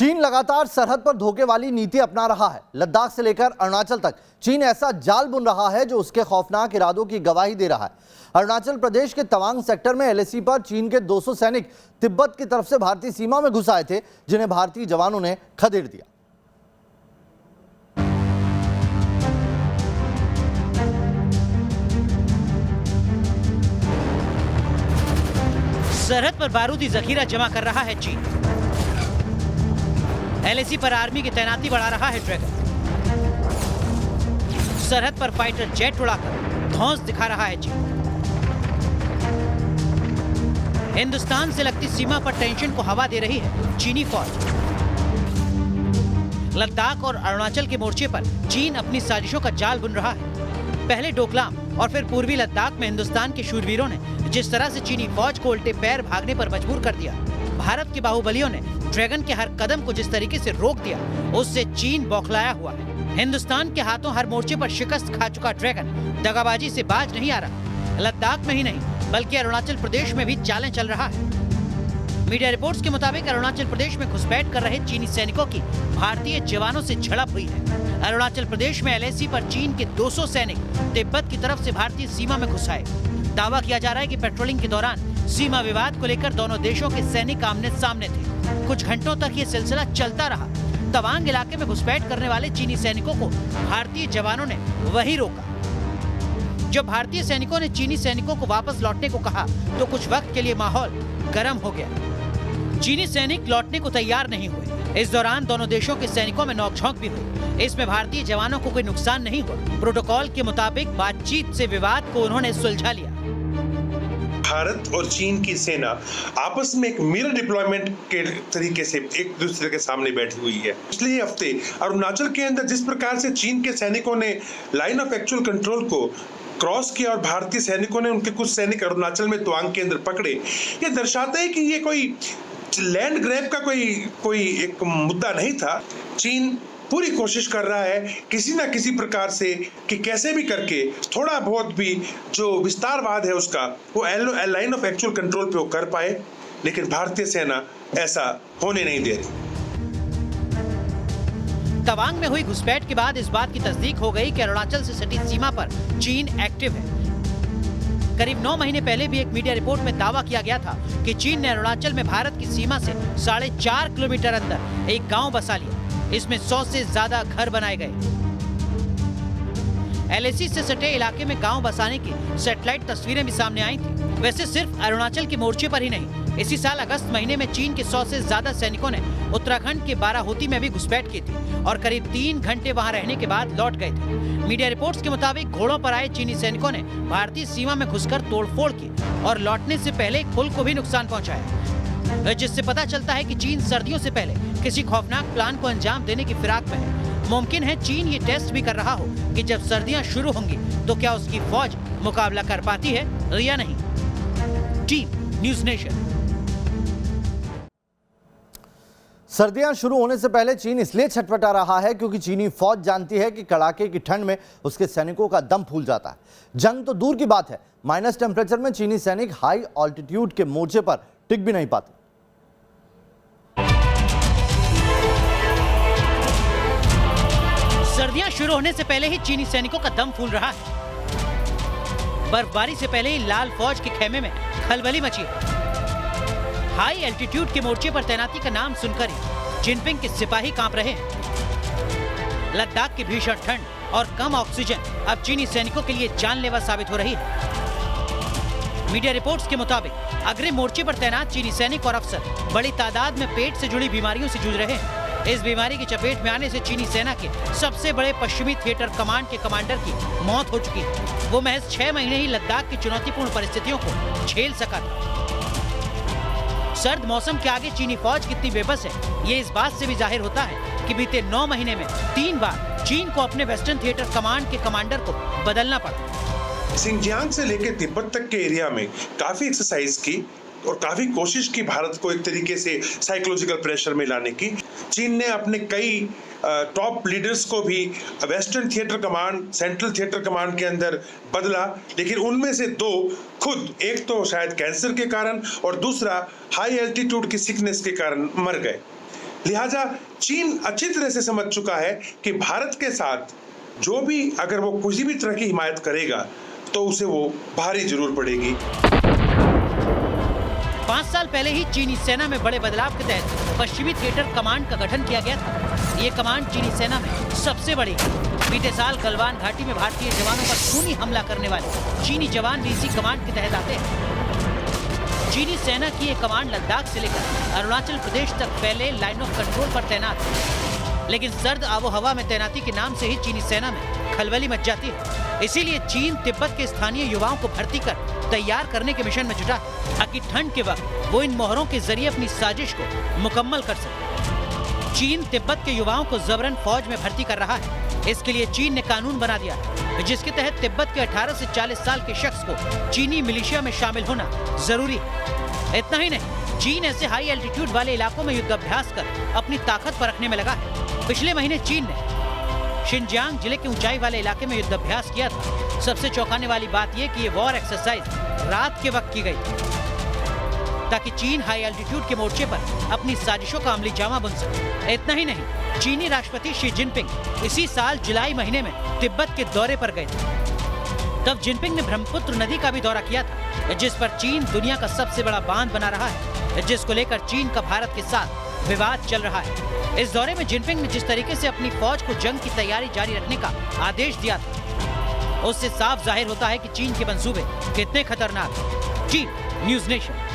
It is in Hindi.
चीन लगातार सरहद पर धोखे वाली नीति अपना रहा है। लद्दाख से लेकर अरुणाचल तक चीन ऐसा जाल बुन रहा है जो उसके खौफनाक इरादों की गवाही दे रहा है। अरुणाचल प्रदेश के तवांग सेक्टर में एलएसी पर चीन के 200 सैनिक तिब्बत की तरफ से भारतीय सीमा में घुस आए थे, जिन्हें भारतीय जवानों ने खदेड़ दिया। सरहद पर बारूदी जखीरा जमा कर रहा है चीन। एलएसी पर आर्मी की तैनाती बढ़ा रहा है ड्रैगन। सरहद पर फाइटर जेट उड़ाकर धौंस दिखा रहा है चीन। हिंदुस्तान से लगती सीमा पर टेंशन को हवा दे रही है चीनी फौज। लद्दाख और अरुणाचल के मोर्चे पर चीन अपनी साजिशों का जाल बुन रहा है। पहले डोकलाम और फिर पूर्वी लद्दाख में हिंदुस्तान के शूरवीरों ने जिस तरह से चीनी फौज को उल्टे पैर भागने पर मजबूर कर दिया, भारत के बाहुबलियों ने ड्रैगन के हर कदम को जिस तरीके से रोक दिया, उससे चीन बौखलाया हुआ है। हिंदुस्तान के हाथों हर मोर्चे पर शिकस्त खा चुका ड्रैगन दगाबाजी से बाज नहीं आ रहा। लद्दाख में ही नहीं बल्कि अरुणाचल प्रदेश में भी चालें चल रहा है। मीडिया रिपोर्ट्स के मुताबिक अरुणाचल प्रदेश में घुसपैठ कर रहे चीनी सैनिकों की भारतीय जवानों से झड़प हुई है। अरुणाचल प्रदेश में एलएसी पर चीन के 200 सैनिक तिब्बत की तरफ से भारतीय सीमा में घुस आए। दावा किया जा रहा है कि पेट्रोलिंग के दौरान सीमा विवाद को लेकर दोनों देशों के सैनिक आमने सामने थे। कुछ घंटों तक ये सिलसिला चलता रहा। तवांग इलाके में घुसपैठ करने वाले चीनी सैनिकों को भारतीय जवानों ने वहीं रोका। जब भारतीय सैनिकों ने चीनी सैनिकों को वापस लौटने को कहा तो कुछ वक्त के लिए माहौल गर्म हो गया। चीनी सैनिक लौटने को तैयार नहीं हुए। इस दौरान दोनों देशों के सैनिकों में नोकझोंक भी हुई। इसमें भारतीय जवानों को कोई नुकसान नहीं हुआ। प्रोटोकॉल के मुताबिक बातचीत से विवाद को उन्होंने सुलझा लिया। भारत और चीन की सेना आपस में एक मिरर डिप्लॉयमेंट के तरीके से एक दूसरे के सामने बैठी हुई है। पिछले हफ्ते अरुणाचल के अंदर जिस प्रकार से चीन के सैनिकों ने लाइन ऑफ एक्चुअल कंट्रोल को क्रॉस किया और भारतीय सैनिकों ने उनके कुछ सैनिक अरुणाचल में तवांग के अंदर पकड़े, ये दर्शाता है कि ये कोई लैंड ग्रैब का कोई एक मुद्दा नहीं था। चीन पूरी कोशिश कर रहा है किसी ना किसी प्रकार से कि कैसे भी करके थोड़ा बहुत भी जो विस्तारवाद है उसका वो लाइन ऑफ एक्चुअल कंट्रोल पे वो कर पाए, लेकिन भारतीय सेना ऐसा होने नहीं दे रही। तवांग में हुई घुसपैठ के बाद इस बात की तस्दीक हो गई कि अरुणाचल से सटी सीमा पर चीन एक्टिव है। करीब 9 महीने पहले भी एक मीडिया रिपोर्ट में दावा किया गया था कि चीन ने अरुणाचल में भारत की सीमा से 4.5 किलोमीटर अंदर एक गांव बसा लिया। इसमें 100 से ज्यादा घर बनाए गए। एलएसी से सटे इलाके में गांव बसाने की सैटेलाइट तस्वीरें भी सामने आई थी। वैसे सिर्फ अरुणाचल के मोर्चे पर ही नहीं, इसी साल अगस्त महीने में चीन के 100 से ज्यादा सैनिकों ने उत्तराखंड के बाराहोती में भी घुसपैठ की थी और करीब 3 घंटे वहां रहने के बाद लौट गए थे। मीडिया रिपोर्ट्स के मुताबिक घोड़ों पर आए चीनी सैनिकों ने भारतीय सीमा में घुसकर तोड़फोड़ की और लौटने से पहले एक पुल को भी नुकसान पहुंचाया, जिससे पता चलता है कि चीन सर्दियों से पहले किसी खौफनाक प्लान को अंजाम देने की फिराक में है। मुमकिन है चीन ये टेस्ट भी कर रहा हो कि जब सर्दियां शुरू होंगी तो क्या उसकी फौज मुकाबला कर पाती है या नहीं। Team news nation. सर्दियां शुरू होने से पहले चीन इसलिए छटपटा रहा है क्योंकि चीनी फौज जानती है कि कड़ाके की ठंड में उसके सैनिकों का दम फूल जाता है। जंग तो दूर की बात है, माइनस टेम्परेचर में चीनी सैनिक हाई ऑल्टीट्यूड के मोर्चे पर टिक भी नहीं पाते। सर्दियां शुरू होने से पहले ही चीनी सैनिकों का दम फूल रहा है। बर्फबारी से पहले ही लाल फौज के खेमे में खलबली मची है। हाई एल्टीट्यूड के मोर्चे पर तैनाती का नाम सुनकर ही जिनपिंग के सिपाही कांप रहे हैं। लद्दाख की भीषण ठंड और कम ऑक्सीजन अब चीनी सैनिकों के लिए जानलेवा साबित हो रही है। मीडिया रिपोर्ट्स के मुताबिक अग्रिम मोर्चे पर तैनात चीनी सैनिक और अफसर बड़ी तादाद में पेट से जुड़ी बीमारियों से जूझ रहे हैं। इस बीमारी की चपेट में आने से चीनी सेना के सबसे बड़े पश्चिमी थिएटर कमांड के कमांडर की मौत हो चुकी है। वो महज 6 महीने ही लद्दाख की चुनौतीपूर्ण परिस्थितियों को झेल सका था। सर्द मौसम के आगे चीनी फौज कितनी बेबस है, ये इस बात से भी जाहिर होता है कि बीते 9 महीने में 3 बार चीन को अपने वेस्टर्न थिएटर कमांड के कमांडर को बदलना पड़ा। सिंजियांग से लेकर तिब्बत तक के एरिया में काफी एक्सरसाइज की और काफी कोशिश की भारत को एक तरीके से साइकोलॉजिकल प्रेशर में लाने की। चीन ने अपने कई टॉप लीडर्स को भी western theatre command, central theatre command के अंदर बदला, लेकिन उनमें से 2 खुद, एक तो शायद कैंसर के कारण और दूसरा हाई एल्टीट्यूड की सिकनेस के कारण मर गए। लिहाजा चीन अच्छी तरह से समझ चुका है कि भारत के साथ जो भी अगर वो किसी भी तरह की हिमायत करेगा तो उसे वो भारी जरूर पड़ेगी। 5 साल पहले ही चीनी सेना में बड़े बदलाव के तहत पश्चिमी थिएटर कमांड का गठन किया गया था। ये कमांड चीनी सेना में सबसे बड़ी है। बीते साल गलवान घाटी में भारतीय जवानों पर खूनी हमला करने वाले चीनी जवान भी इसी कमांड के तहत आते हैं। चीनी सेना की ये कमांड लद्दाख से लेकर अरुणाचल प्रदेश तक फैले लाइन ऑफ कंट्रोल पर तैनात है। लेकिन सर्द आबोहवा में तैनाती के नाम से ही चीनी सेना में खलबली मच जाती है। इसीलिए चीन तिब्बत के स्थानीय युवाओं को भर्ती कर तैयार करने के मिशन में जुटा है, ताकि ठंड के वक्त वो इन मोहरों के जरिए अपनी साजिश को मुकम्मल कर सके। चीन तिब्बत के युवाओं को जबरन फौज में भर्ती कर रहा है। इसके लिए चीन ने कानून बना दिया है, जिसके तहत तिब्बत के 18 से 40 साल के शख्स को चीनी मिलिशिया में शामिल होना जरूरी है। इतना ही नहीं, चीन ऐसे हाई एल्टीट्यूड वाले इलाकों में युद्धाभ्यास कर अपनी ताकत परखने में लगा है। पिछले महीने चीन ने शिनजियांग जिले के ऊंचाई वाले इलाके में युद्धाभ्यास किया था। सबसे चौंकाने वाली बात यह कि ये वॉर एक्सरसाइज रात के वक्त की गई, ताकि चीन हाई एल्टीट्यूड के मोर्चे पर अपनी साजिशों का अमली जामा बुन सके। इतना ही नहीं, चीनी राष्ट्रपति शी जिनपिंग इसी साल जुलाई महीने में तिब्बत के दौरे पर गए थे। तब जिनपिंग ने ब्रह्मपुत्र नदी का भी दौरा किया था, जिस पर चीन दुनिया का सबसे बड़ा बांध बना रहा है, जिसको लेकर चीन का भारत के साथ विवाद चल रहा है। इस दौरे में जिनपिंग ने जिस तरीके से अपनी फौज को जंग की तैयारी जारी रखने का आदेश दिया था, उससे साफ जाहिर होता है कि चीन के मंसूबे कितने खतरनाक हैं। चीन न्यूज़ नेशन।